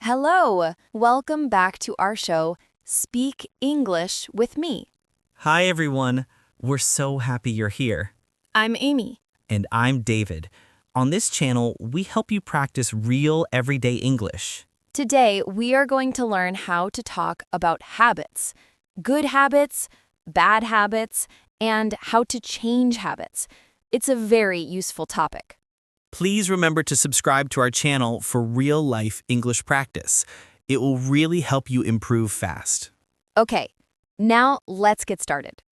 Hello! Welcome back to our show, Speak English with me. Hi, everyone. We're so happy you're here. I'm Amy. And I'm David. On this channel, we help you practice real everyday English. Today, we are going to learn how to talk about habits, good habits, bad habits, and how to change habits. It's a very useful topic. Please remember to subscribe to our channel for real-life English practice. It will really help you improve fast. Okay, now let's get started.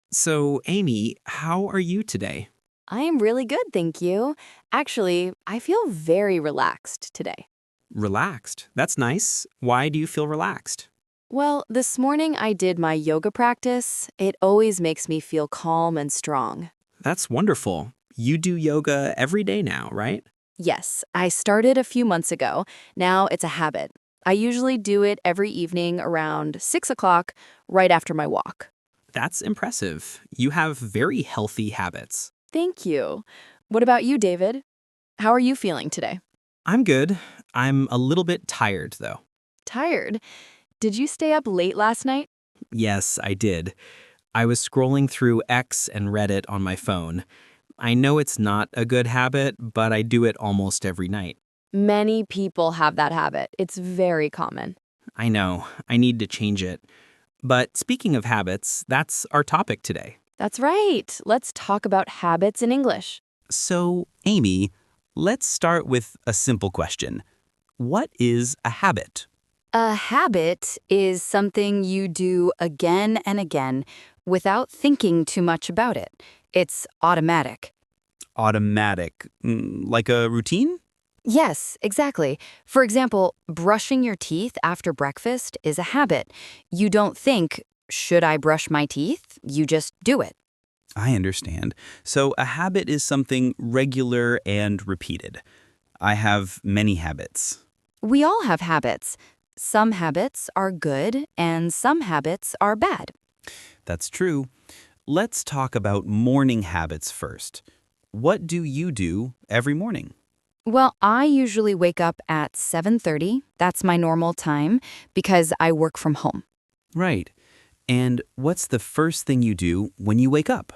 So, Amy, how are you today? I am really good, thank you. Actually, I feel very relaxed today. Relaxed. That's nice. Why do you feel relaxed? Well, this morning I did my yoga practice. It always makes me feel calm and strong. That's wonderful. You do yoga every day now, right? Yes, I started a few months ago. Now it's a habit. I usually do it every evening around 6 o'clock, right after my walk. That's impressive. You have very healthy habits. Thank you. What about you, David? How are you feeling today? I'm good. I'm a little bit tired, though. Tired? Did you stay up late last night? Yes, I did. I was scrolling through X and Reddit on my phone. I know it's not a good habit, but I do it almost every night. Many people have that habit. It's very common. I know. I need to change it. But speaking of habits, that's our topic today. That's right. Let's talk about habits in English. So, Amy, let's start with a simple question. What is a habit? A habit is something you do again and again without thinking too much about it. It's automatic. Automatic, like a routine? Yes, exactly. For example, brushing your teeth after breakfast is a habit. You don't think, should I brush my teeth? You just do it. I understand. So a habit is something regular and repeated. I have many habits. We all have habits. Some habits are good and some habits are bad. That's true. Let's talk about morning habits first. What do you do every morning? Well, I usually wake up at 7:30. That's my normal time because I work from home. Right. And what's the first thing you do when you wake up?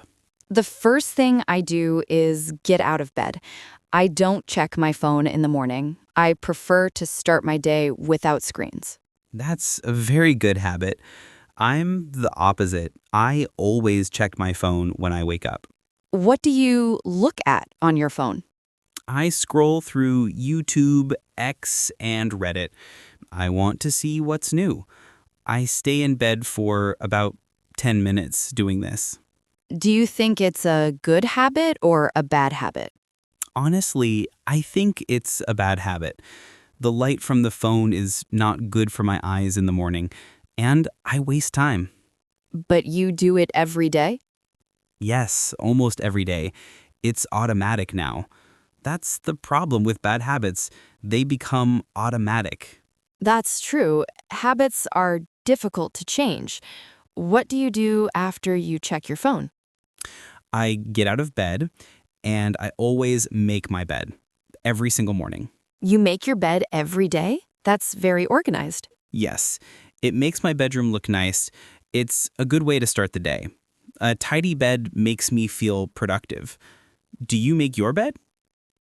The first thing I do is get out of bed. I don't check my phone in the morning. I prefer to start my day without screens. That's a very good habit. I'm the opposite. I always check my phone when I wake up. What do you look at on your phone? I scroll through YouTube, X, and Reddit. I want to see what's new. I stay in bed for about 10 minutes doing this. Do you think it's a good habit or a bad habit? Honestly, I think it's a bad habit. The light from the phone is not good for my eyes in the morning, and I waste time. But you do it every day? Yes, almost every day. It's automatic now. That's the problem with bad habits. They become automatic. That's true. Habits are difficult to change. What do you do after you check your phone? I get out of bed, and I always make my bed every single morning. You make your bed every day? That's very organized. Yes, it makes my bedroom look nice. It's a good way to start the day. A tidy bed makes me feel productive. Do you make your bed?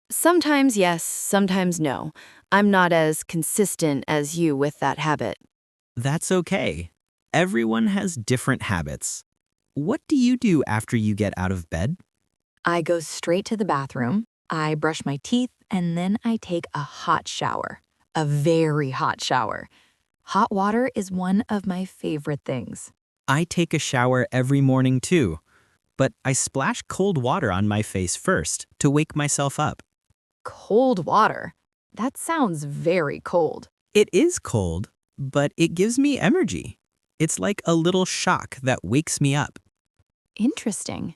Sometimes yes, sometimes no. I'm not as consistent as you with that habit. That's okay. Everyone has different habits. What do you do after you get out of bed? I go straight to the bathroom, I brush my teeth, and then I take a hot shower. A very hot shower. Hot water is one of my favorite things. I take a shower every morning too, but I splash cold water on my face first to wake myself up. Cold water? That sounds very cold. It is cold, but it gives me energy. It's like a little shock that wakes me up. Interesting.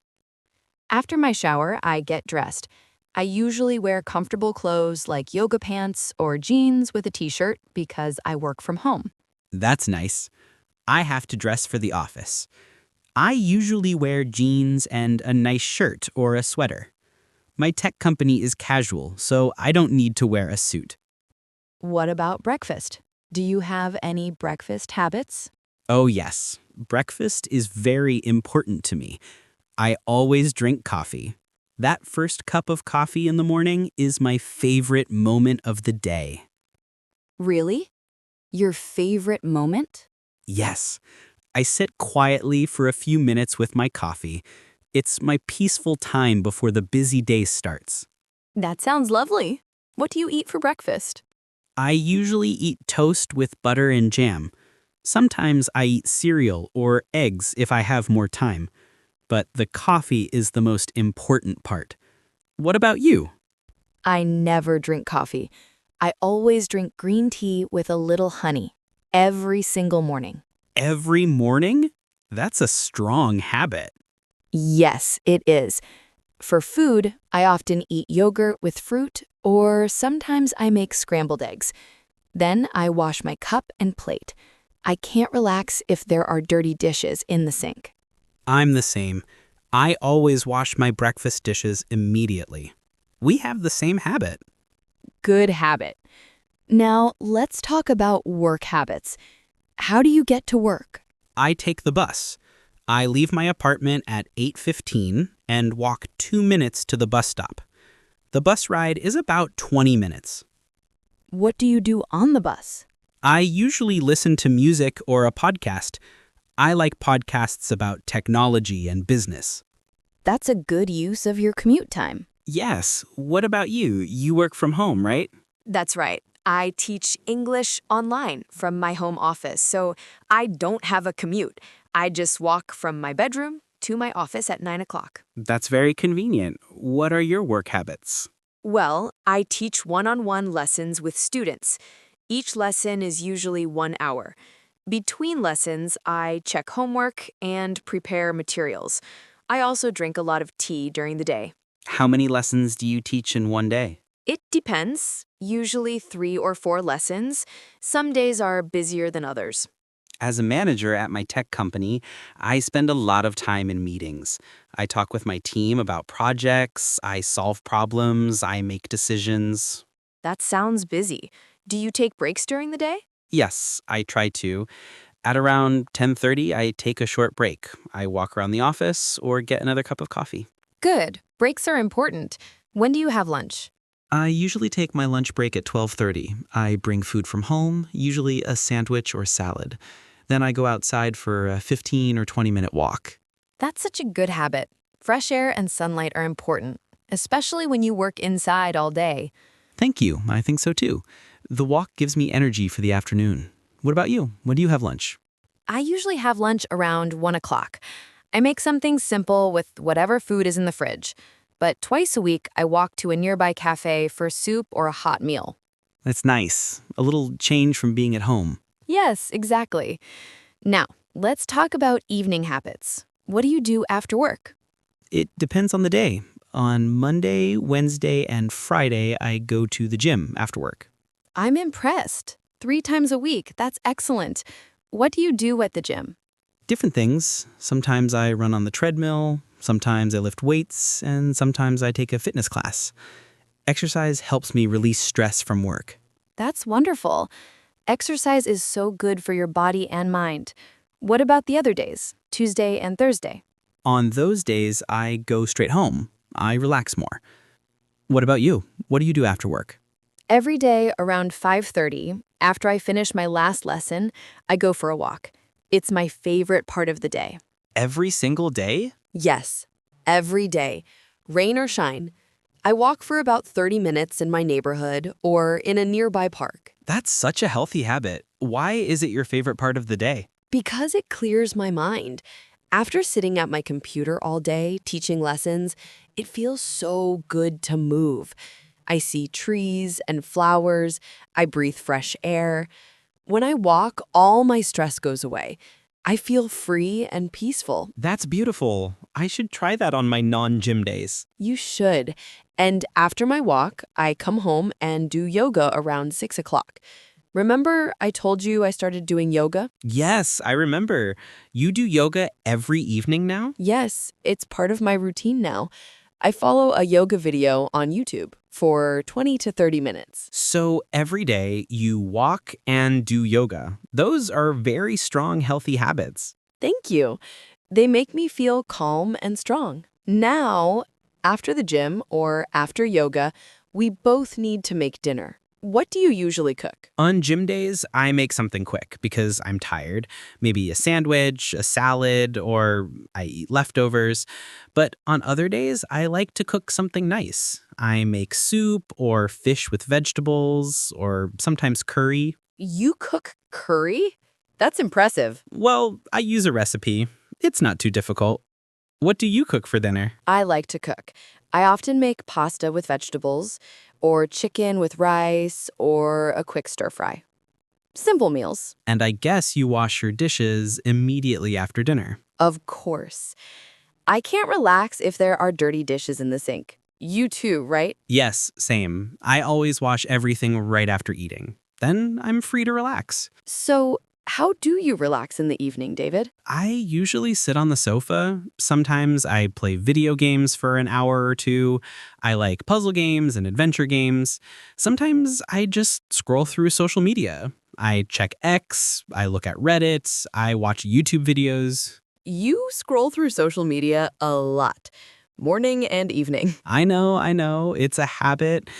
After my shower, I get dressed. I usually wear comfortable clothes like yoga pants or jeans with a t-shirt because I work from home. That's nice. I have to dress for the office. I usually wear jeans and a nice shirt or a sweater. My tech company is casual, so I don't need to wear a suit. What about breakfast? Do you have any breakfast habits? Oh, yes. Breakfast is very important to me. I always drink coffee. That first cup of coffee in the morning is my favorite moment of the day. Really? Your favorite moment? Yes, I sit quietly for a few minutes with my coffee. It's my peaceful time before the busy day starts. That sounds lovely. What do you eat for breakfast? I usually eat toast with butter and jam. Sometimes I eat cereal or eggs if I have more time. But the coffee is the most important part. What about you? I never drink coffee. I always drink green tea with a little honey every single morning. Every morning? That's a strong habit. Yes, it is. For food, I often eat yogurt with fruit, or sometimes I make scrambled eggs. Then I wash my cup and plate. I can't relax if there are dirty dishes in the sink. I'm the same. I always wash my breakfast dishes immediately. We have the same habit. Good habit. Now, let's talk about work habits. How do you get to work? I take the bus. I leave my apartment at 8:15 and walk 2 minutes to the bus stop. The bus ride is about 20 minutes. What do you do on the bus? I usually listen to music or a podcast. I like podcasts about technology and business. That's a good use of your commute time. Yes, what about you? You work from home, right? That's right. I teach English online from my home office, so I don't have a commute. I just walk from my bedroom to my office at 9 o'clock. That's very convenient. What are your work habits? Well, I teach one-on-one lessons with students. Each lesson is usually 1 hour. Between lessons, I check homework and prepare materials. I also drink a lot of tea during the day. How many lessons do you teach in one day? It depends, usually 3 or 4 lessons. Some days are busier than others. As a manager at my tech company, I spend a lot of time in meetings. I talk with my team about projects, I solve problems, I make decisions. That sounds busy. Do you take breaks during the day? Yes, I try to. At around 10:30, I take a short break. I walk around the office or get another cup of coffee. Good. Breaks are important. When do you have lunch? I usually take my lunch break at 12:30. I bring food from home, usually a sandwich or salad. Then I go outside for a 15 or 20-minute walk. That's such a good habit. Fresh air and sunlight are important, especially when you work inside all day. Thank you. I think so too. The walk gives me energy for the afternoon. What about you? When do you have lunch? I usually have lunch around 1 o'clock. I make something simple with whatever food is in the fridge. But twice a week, I walk to a nearby cafe for soup or a hot meal. That's nice. A little change from being at home. Yes, exactly. Now, let's talk about evening habits. What do you do after work? It depends on the day. On Monday, Wednesday, and Friday, I go to the gym after work. I'm impressed. 3 times a week, that's excellent. What do you do at the gym? Different things. Sometimes I run on the treadmill, sometimes I lift weights, and sometimes I take a fitness class. Exercise helps me release stress from work. That's wonderful. Exercise is so good for your body and mind. What about the other days, Tuesday and Thursday? On those days, I go straight home. I relax more. What about you? What do you do after work? Every day around 5:30, after I finish my last lesson, I go for a walk. It's my favorite part of the day. Every single day? Yes, every day, rain or shine. I walk for about 30 minutes in my neighborhood or in a nearby park. That's such a healthy habit. Why is it your favorite part of the day? Because it clears my mind. After sitting at my computer all day teaching lessons, it feels so good to move. I see trees and flowers. I breathe fresh air. When I walk, all my stress goes away. I feel free and peaceful. That's beautiful. I should try that on my non-gym days. You should. And after my walk, I come home and do yoga around 6 o'clock. Remember I told you I started doing yoga? Yes, I remember. You do yoga every evening now? Yes, it's part of my routine now. I follow a yoga video on YouTube for 20 to 30 minutes. So every day you walk and do yoga. Those are very strong, healthy habits. Thank you. They make me feel calm and strong. Now, after the gym or after yoga, we both need to make dinner. What do you usually cook? On gym days, I make something quick because I'm tired. Maybe a sandwich, a salad, or I eat leftovers. But on other days, I like to cook something nice. I make soup or fish with vegetables or sometimes curry. You cook curry? That's impressive. Well, I use a recipe. It's not too difficult. What do you cook for dinner? I like to cook. I often make pasta with vegetables, or chicken with rice, or a quick stir fry. Simple meals. And I guess you wash your dishes immediately after dinner. Of course. I can't relax if there are dirty dishes in the sink. You too, right? Yes, same. I always wash everything right after eating. Then I'm free to relax. So, how do you relax in the evening, David? I usually sit on the sofa. Sometimes I play video games for an hour or two. I like puzzle games and adventure games. Sometimes I just scroll through social media. I check X, I look at Reddit, I watch YouTube videos. You scroll through social media a lot, morning and evening. I know, it's a habit.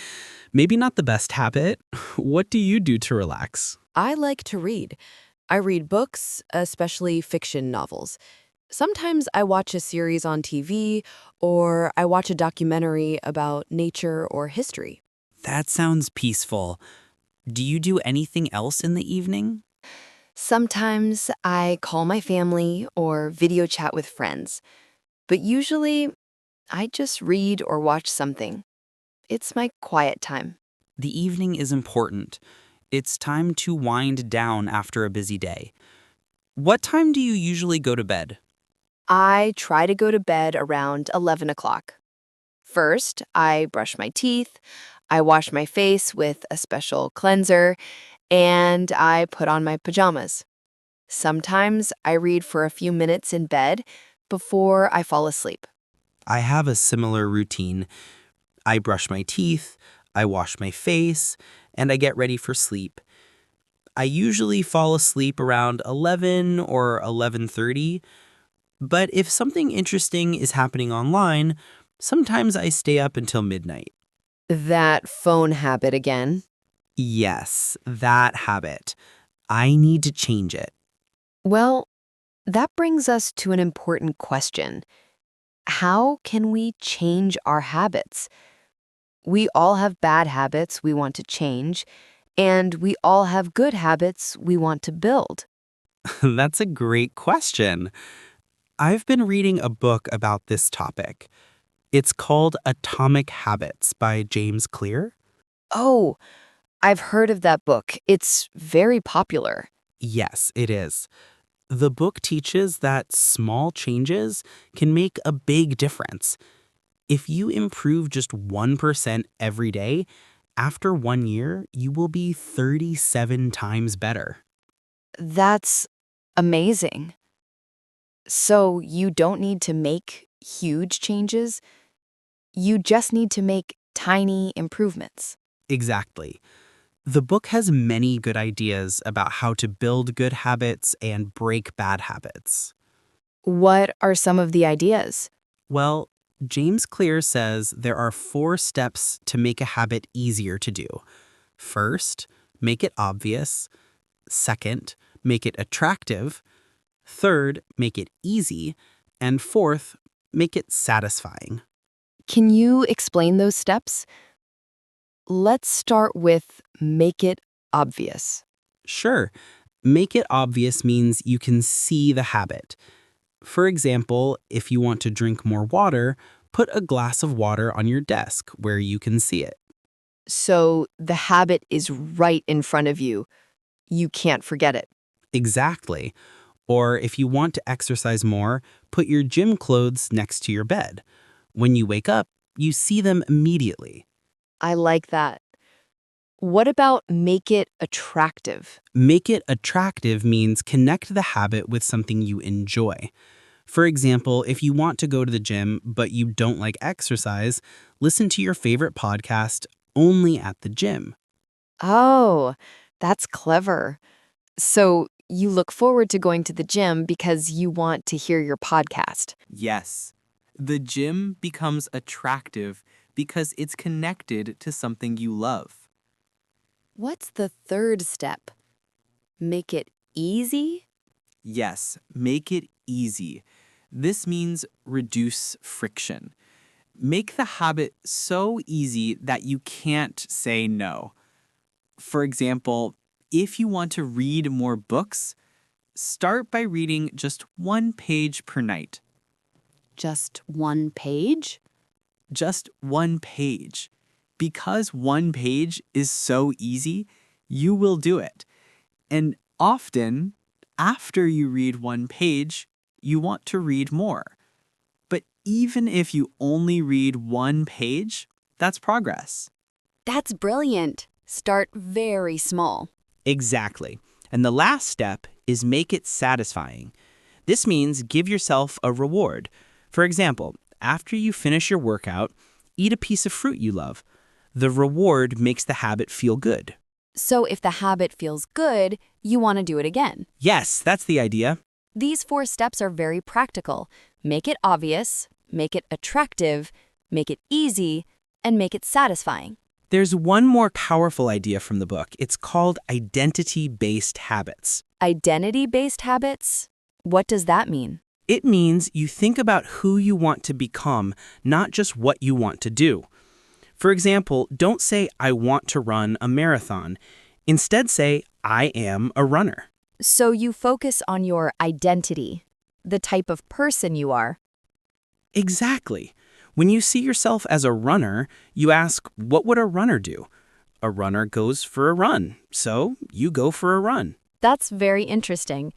Maybe not the best habit. What do you do to relax? I like to read. I read books, especially fiction novels. Sometimes I watch a series on TV, or I watch a documentary about nature or history. That sounds peaceful. Do you do anything else in the evening? Sometimes I call my family or video chat with friends, but usually I just read or watch something. It's my quiet time. The evening is important. It's time to wind down after a busy day. What time do you usually go to bed? I try to go to bed around 11 o'clock. First, I brush my teeth, I wash my face with a special cleanser, and I put on my pajamas. Sometimes I read for a few minutes in bed before I fall asleep. I have a similar routine. I brush my teeth, I wash my face, and I get ready for sleep. I usually fall asleep around 11 or 11:30, but if something interesting is happening online, sometimes I stay up until midnight. That phone habit again. Yes, that habit. I need to change it. Well, that brings us to an important question. How can we change our habits? We all have bad habits we want to change, and we all have good habits we want to build. That's a great question. I've been reading a book about this topic. It's called Atomic Habits by James Clear. Oh, I've heard of that book. It's very popular. Yes, it is. The book teaches that small changes can make a big difference. If you improve just 1% every day, after 1 year, you will be 37 times better. That's amazing. So you don't need to make huge changes. You just need to make tiny improvements. Exactly. The book has many good ideas about how to build good habits and break bad habits. What are some of the ideas? Well, James Clear says there are 4 steps to make a habit easier to do. First, make it obvious. Second, make it attractive. Third, make it easy. And fourth, make it satisfying. Can you explain those steps? Let's start with make it obvious. Sure, make it obvious means you can see the habit. For example, if you want to drink more water, put a glass of water on your desk where you can see it. So the habit is right in front of you. You can't forget it. Exactly. Or if you want to exercise more, put your gym clothes next to your bed. When you wake up, you see them immediately. I like that. What about make it attractive? Make it attractive means connect the habit with something you enjoy. For example, if you want to go to the gym but you don't like exercise, listen to your favorite podcast only at the gym. Oh, that's clever. So you look forward to going to the gym because you want to hear your podcast. Yes. The gym becomes attractive because it's connected to something you love. What's the third step? Make it easy? Yes, make it easy. This means reduce friction. Make the habit so easy that you can't say no. For example, if you want to read more books, start by reading just 1 page per night. Just 1 page? Just 1 page. Because 1 page is so easy, you will do it. And often, after you read 1 page, you want to read more. But even if you only read 1 page, that's progress. That's brilliant. Start very small. Exactly. And the last step is make it satisfying. This means give yourself a reward. For example, after you finish your workout, eat a piece of fruit you love. The reward makes the habit feel good. So if the habit feels good, you want to do it again. Yes, that's the idea. These 4 steps are very practical. Make it obvious, make it attractive, make it easy, and make it satisfying. There's one more powerful idea from the book. It's called identity-based habits. Identity-based habits? What does that mean? It means you think about who you want to become, not just what you want to do. For example, don't say, I want to run a marathon. Instead say, I am a runner. So you focus on your identity, the type of person you are. Exactly. When you see yourself as a runner, you ask, what would a runner do? A runner goes for a run, so you go for a run. That's very interesting.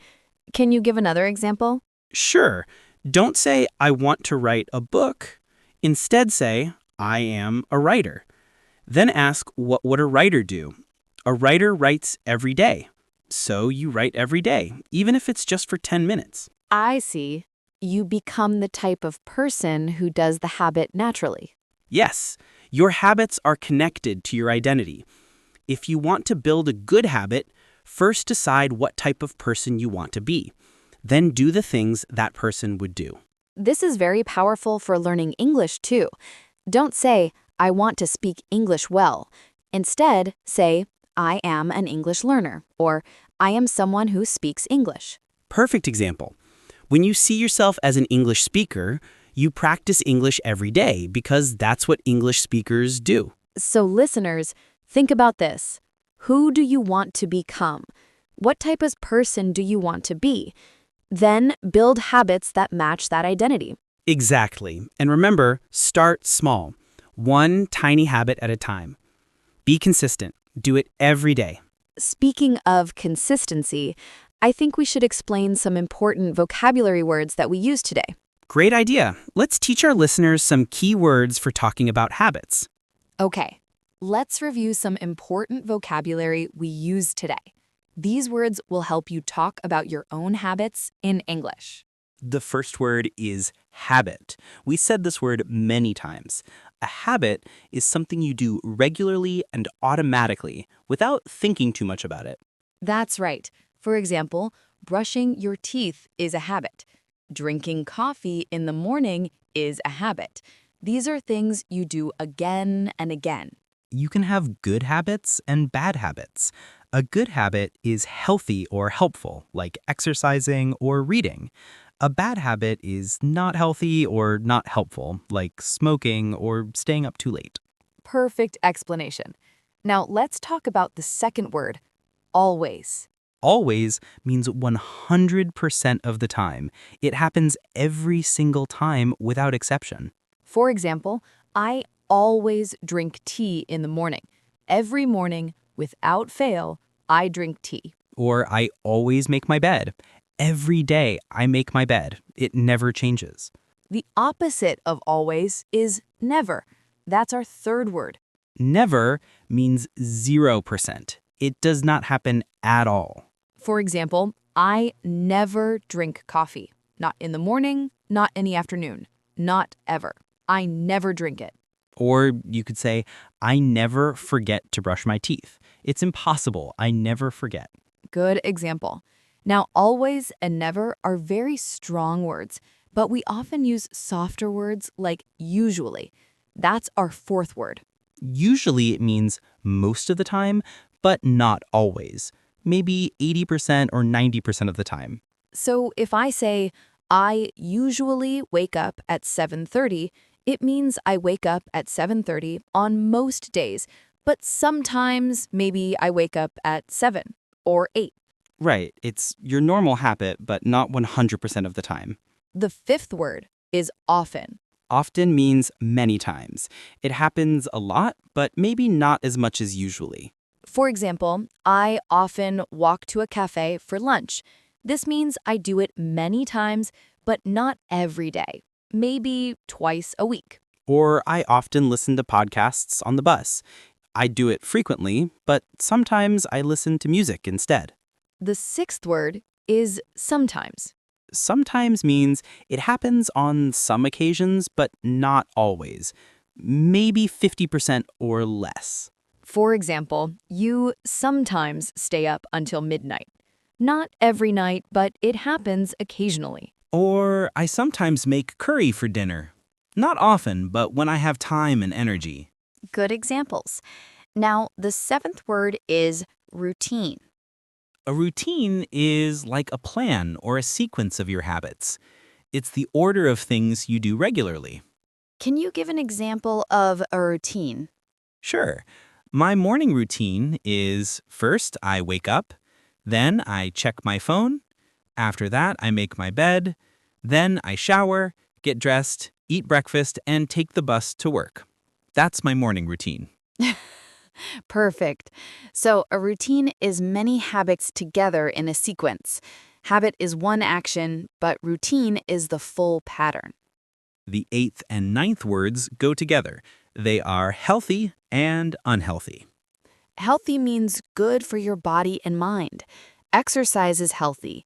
Can you give another example? Sure. Don't say, I want to write a book. Instead say, I am a writer. Then ask, what would a writer do? A writer writes every day. So you write every day, even if it's just for 10 minutes. I see. You become the type of person who does the habit naturally. Yes, your habits are connected to your identity. If you want to build a good habit, first decide what type of person you want to be. Then do the things that person would do. This is very powerful for learning English too. Don't say, I want to speak English well. Instead, say, I am an English learner, or I am someone who speaks English. Perfect example. When you see yourself as an English speaker, you practice English every day because that's what English speakers do. So listeners, think about this. Who do you want to become? What type of person do you want to be? Then build habits that match that identity. Exactly. And remember, start small. One tiny habit at a time. Be consistent. Do it every day. Speaking of consistency, I think we should explain some important vocabulary words that we use today. Great idea. Let's teach our listeners some key words for talking about habits. Okay, let's review some important vocabulary we use today. These words will help you talk about your own habits in English. The first word is habit. We said this word many times. A habit is something you do regularly and automatically without thinking too much about it. That's right. For example, brushing your teeth is a habit. Drinking coffee in the morning is a habit. These are things you do again and again. You can have good habits and bad habits. A good habit is healthy or helpful, like exercising or reading. A bad habit is not healthy or not helpful, like smoking or staying up too late. Perfect explanation. Now let's talk about the second word, always. Always means 100% of the time. It happens every single time without exception. For example, I always drink tea in the morning. Every morning, without fail, I drink tea. Or I always make my bed. Every day I make my bed. It never changes. The opposite of always is never. That's our third word. Never means 0%. It does not happen at all. For example, I never drink coffee. Not in the morning, not in the afternoon. Not ever. I never drink it. Or you could say, I never forget to brush my teeth. It's impossible. I never forget. Good example. Now, always and never are very strong words, but we often use softer words like usually. That's our fourth word. Usually it means most of the time, but not always. Maybe 80% or 90% of the time. So if I say, I usually wake up at 7:30, it means I wake up at 7:30 on most days, but sometimes maybe I wake up at 7 or 8. Right, it's your normal habit, but not 100% of the time. The fifth word is often. Often means many times. It happens a lot, but maybe not as much as usually. For example, I often walk to a cafe for lunch. This means I do it many times, but not every day. Maybe twice a week. Or I often listen to podcasts on the bus. I do it frequently, but sometimes I listen to music instead. The sixth word is sometimes. Sometimes means it happens on some occasions, but not always. Maybe 50% or less. For example, you sometimes stay up until midnight. Not every night, but it happens occasionally. Or I sometimes make curry for dinner. Not often, but when I have time and energy. Good examples. Now, the seventh word is routine. A routine is like a plan or a sequence of your habits. It's the order of things you do regularly. Can you give an example of a routine? Sure. My morning routine is first I wake up, then I check my phone. After that, I make my bed. Then I shower, get dressed, eat breakfast, and take the bus to work. That's my morning routine. Perfect. So a routine is many habits together in a sequence. Habit is one action, but routine is the full pattern. The eighth and ninth words go together. They are healthy and unhealthy. Healthy means good for your body and mind. Exercise is healthy.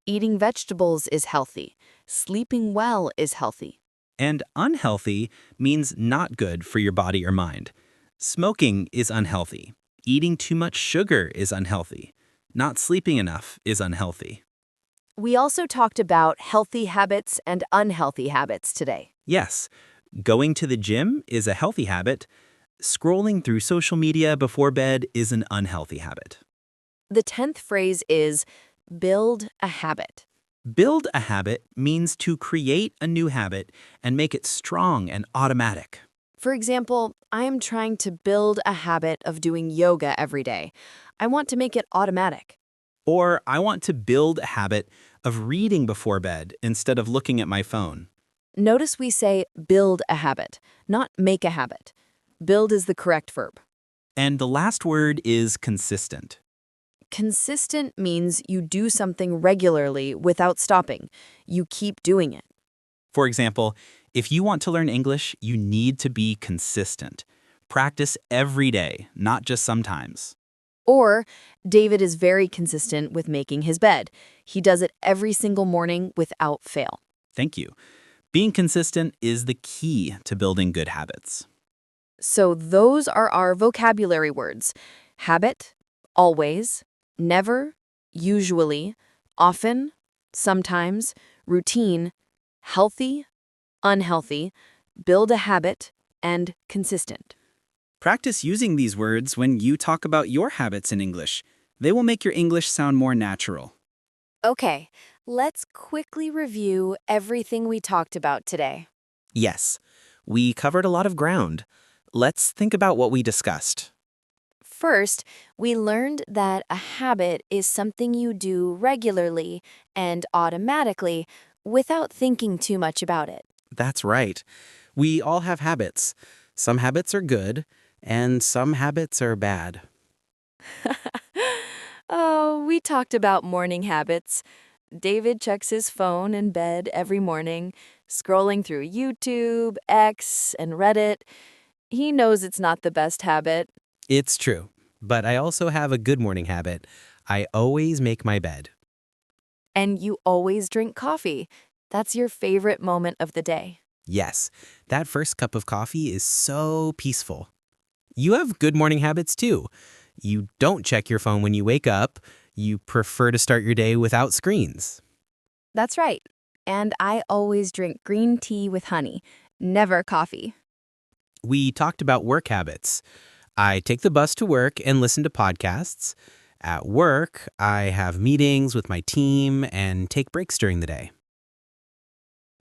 Eating vegetables is healthy. Sleeping well is healthy. And unhealthy means not good for your body or mind. Smoking is unhealthy. Eating too much sugar is unhealthy. Not sleeping enough is unhealthy. We also talked about healthy habits and unhealthy habits today. Yes, going to the gym is a healthy habit. Scrolling through social media before bed is an unhealthy habit. The 10th phrase is build a habit. Build a habit means to create a new habit and make it strong and automatic. For example, I am trying to build a habit of doing yoga every day. I want to make it automatic. Or I want to build a habit of reading before bed instead of looking at my phone. Notice we say build a habit, not make a habit. Build is the correct verb. And the last word is consistent. Consistent means you do something regularly without stopping. You keep doing it. For example, if you want to learn English, you need to be consistent. Practice every day, not just sometimes. Or, David is very consistent with making his bed. He does it every single morning without fail. Thank you. Being consistent is the key to building good habits. So those are our vocabulary words. Habit, always, never, usually, often, sometimes, routine, healthy, unhealthy, build a habit, and consistent. Practice using these words when you talk about your habits in English. They will make your English sound more natural. Okay, let's quickly review everything we talked about today. Yes, we covered a lot of ground. Let's think about what we discussed. First, we learned that a habit is something you do regularly and automatically without thinking too much about it. That's right. We all have habits. Some habits are good, and some habits are bad. Oh, we talked about morning habits. David checks his phone in bed every morning, scrolling through YouTube, X, and Reddit. He knows it's not the best habit. It's true, but I also have a good morning habit. I always make my bed. And you always drink coffee. That's your favorite moment of the day. Yes, that first cup of coffee is so peaceful. You have good morning habits too. You don't check your phone when you wake up. You prefer to start your day without screens. That's right. And I always drink green tea with honey, never coffee. We talked about work habits. I take the bus to work and listen to podcasts. At work, I have meetings with my team and take breaks during the day.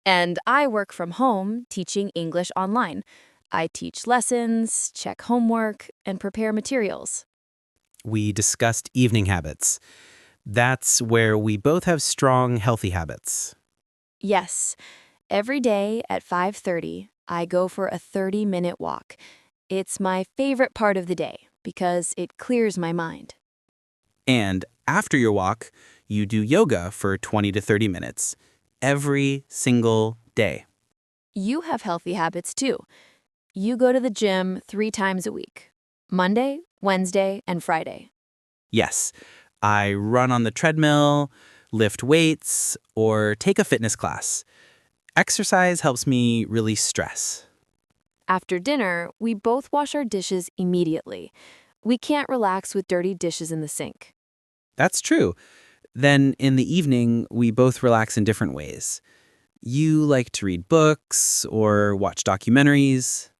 And I work from home teaching English online. I teach lessons, check homework, and prepare materials. We discussed evening habits. That's where we both have strong, healthy habits. Yes, every day at 5:30, I go for a 30-minute walk. It's my favorite part of the day because it clears my mind. And after your walk, you do yoga for 20 to 30 minutes every single day. You have healthy habits too. You go to the gym 3 times a week, Monday, Wednesday, and Friday. Yes, I run on the treadmill, lift weights, or take a fitness class. Exercise helps me release stress. After dinner, we both wash our dishes immediately. We can't relax with dirty dishes in the sink. That's true. Then in the evening, we both relax in different ways. You like to read books or watch documentaries.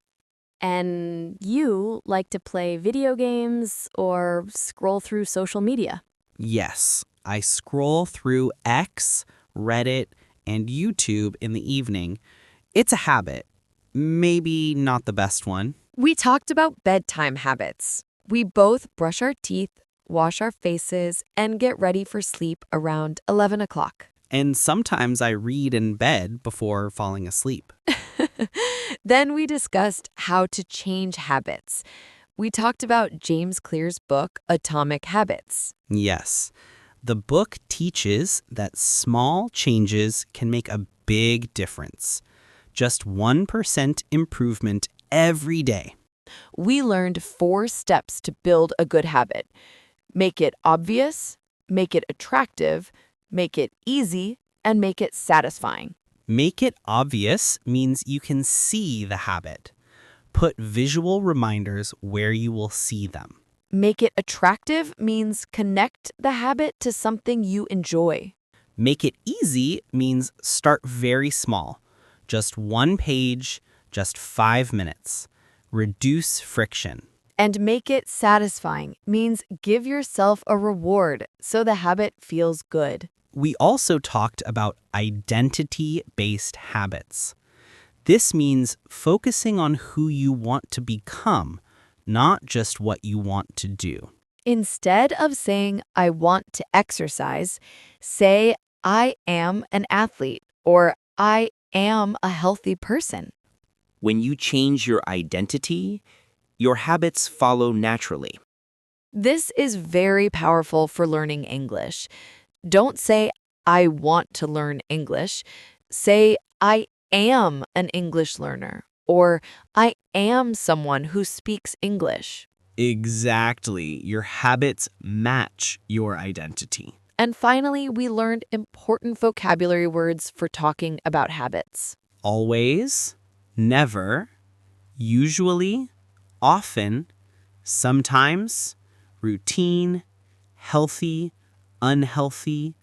And you like to play video games or scroll through social media. Yes, I scroll through X, Reddit, and YouTube in the evening. It's a habit. Maybe not the best one. We talked about bedtime habits. We both brush our teeth, wash our faces, and get ready for sleep around 11 o'clock. And sometimes I read in bed before falling asleep. Then we discussed how to change habits. We talked about James Clear's book, Atomic Habits. Yes, the book teaches that small changes can make a big difference. Just 1% improvement every day. We learned 4 steps to build a good habit. Make it obvious, make it attractive, make it easy, and make it satisfying. Make it obvious means you can see the habit. Put visual reminders where you will see them. Make it attractive means connect the habit to something you enjoy. Make it easy means start very small. Just 1 page, just 5 minutes. Reduce friction. And make it satisfying means give yourself a reward so the habit feels good. We also talked about identity-based habits. This means focusing on who you want to become, not just what you want to do. Instead of saying, I want to exercise, say, I am an athlete or I am a healthy person. When you change your identity, your habits follow naturally. This is very powerful for learning English. Don't say, I want to learn English. Say, I am an English learner, or I am someone who speaks English. Exactly. Your habits match your identity. And finally, we learned important vocabulary words for talking about habits. Always, never, usually, often, sometimes, routine, healthy, unhealthy,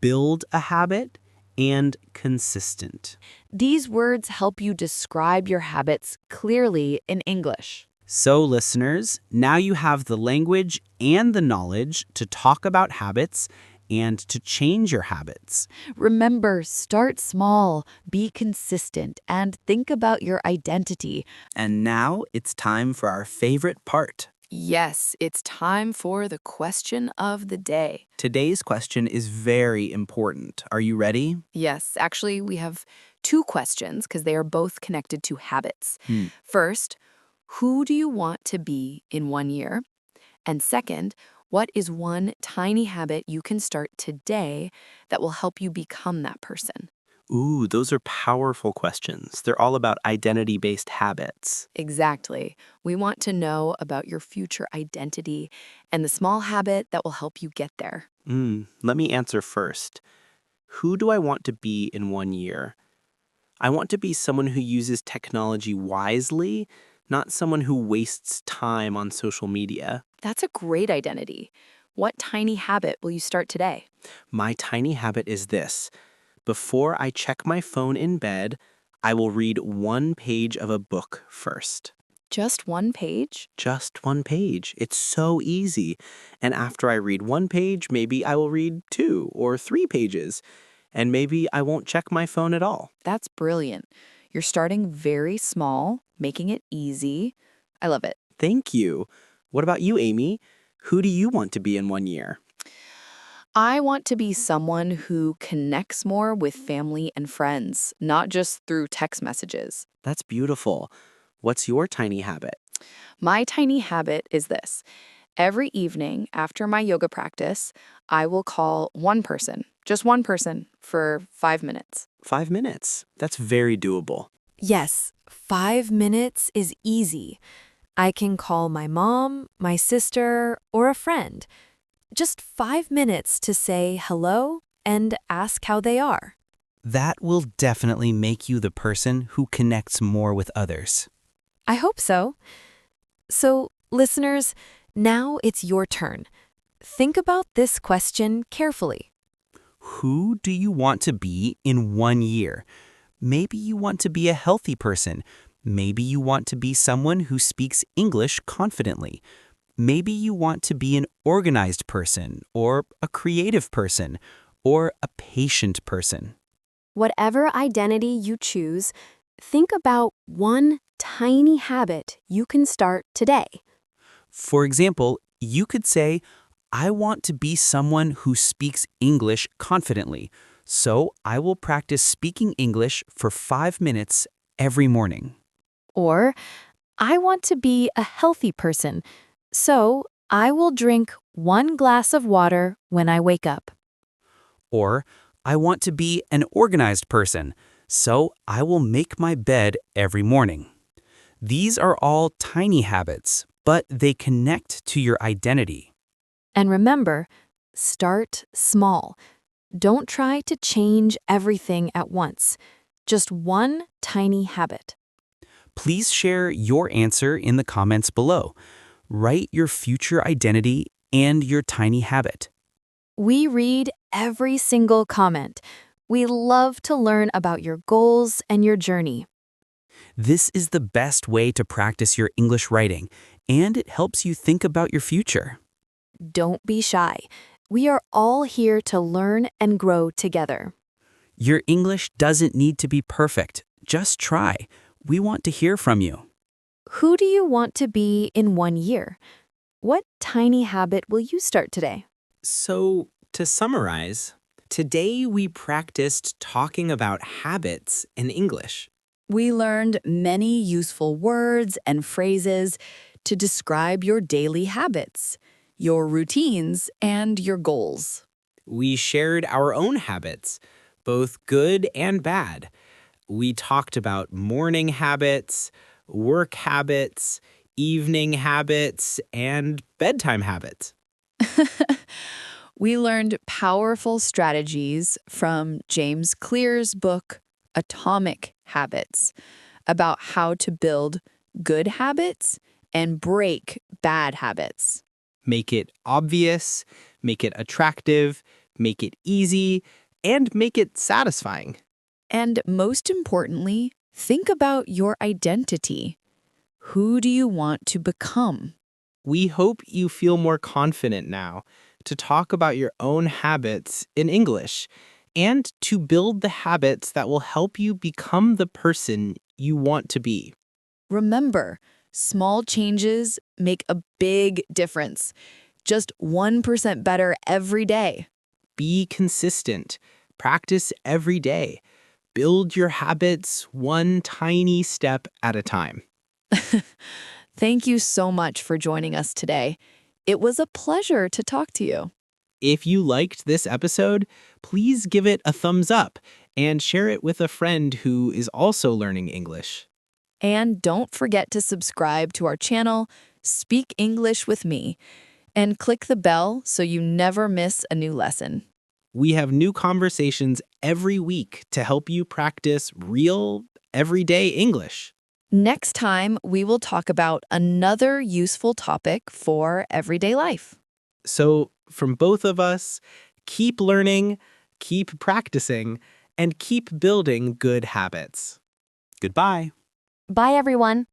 build a habit, and consistent. These words help you describe your habits clearly in English. So, listeners, now you have the language and the knowledge to talk about habits and to change your habits. Remember, start small, be consistent, and think about your identity. And now it's time for our favorite part. Yes, it's time for the question of the day. Today's question is very important. Are you ready? Yes, actually, we have 2 questions because they are both connected to habits. Hmm. First, who do you want to be in 1 year? And second, what is one tiny habit you can start today that will help you become that person? Ooh, those are powerful questions. They're all about identity-based habits. Exactly. We want to know about your future identity and the small habit that will help you get there. Let me answer first. Who do I want to be in 1 year? I want to be someone who uses technology wisely, not someone who wastes time on social media. That's a great identity. What tiny habit will you start today? My tiny habit is this. Before I check my phone in bed, I will read 1 page of a book first. Just 1 page? Just 1 page. It's so easy. And after I read 1 page, maybe I will read 2 or 3 pages. And maybe I won't check my phone at all. That's brilliant. You're starting very small, making it easy. I love it. Thank you. What about you, Amy? Who do you want to be in 1 year? I want to be someone who connects more with family and friends, not just through text messages. That's beautiful. What's your tiny habit? My tiny habit is this. Every evening after my yoga practice, I will call one person, just one person, for 5 minutes. 5 minutes. That's very doable. Yes, 5 minutes is easy. I can call my mom, my sister, or a friend. Just 5 minutes to say hello and ask how they are. That will definitely make you the person who connects more with others. I hope so. So, listeners, now it's your turn. Think about this question carefully. Who do you want to be in 1 year? Maybe you want to be a healthy person. Maybe you want to be someone who speaks English confidently. Maybe you want to be an organized person, or a creative person, or a patient person. Whatever identity you choose, think about one tiny habit you can start today. For example, you could say, I want to be someone who speaks English confidently, so I will practice speaking English for 5 minutes every morning. Or, I want to be a healthy person, so I will drink 1 glass of water when I wake up. Or, I want to be an organized person, so I will make my bed every morning. These are all tiny habits, but they connect to your identity. And remember, start small. Don't try to change everything at once. Just one tiny habit. Please share your answer in the comments below. Write your future identity and your tiny habit. We read every single comment. We love to learn about your goals and your journey. This is the best way to practice your English writing, and it helps you think about your future. Don't be shy. We are all here to learn and grow together. Your English doesn't need to be perfect. Just try. We want to hear from you. Who do you want to be in 1 year? What tiny habit will you start today? So, to summarize, today we practiced talking about habits in English. We learned many useful words and phrases to describe your daily habits, your routines, and your goals. We shared our own habits, both good and bad. We talked about morning habits, work habits, evening habits, and bedtime habits. We learned powerful strategies from James Clear's book, Atomic Habits, about how to build good habits and break bad habits. Make it obvious, make it attractive, make it easy, and make it satisfying. And most importantly, think about your identity. Who do you want to become? We hope you feel more confident now to talk about your own habits in English and to build the habits that will help you become the person you want to be. Remember, small changes make a big difference. Just 1% better every day. Be consistent. Practice every day. Build your habits one tiny step at a time. Thank you so much for joining us today. It was a pleasure to talk to you. If you liked this episode, please give it a thumbs up and share it with a friend who is also learning English. And don't forget to subscribe to our channel, Speak English with Me, and click the bell so you never miss a new lesson. We have new conversations every week to help you practice real, everyday English. Next time, we will talk about another useful topic for everyday life. So, from both of us, keep learning, keep practicing, and keep building good habits. Goodbye. Bye, everyone.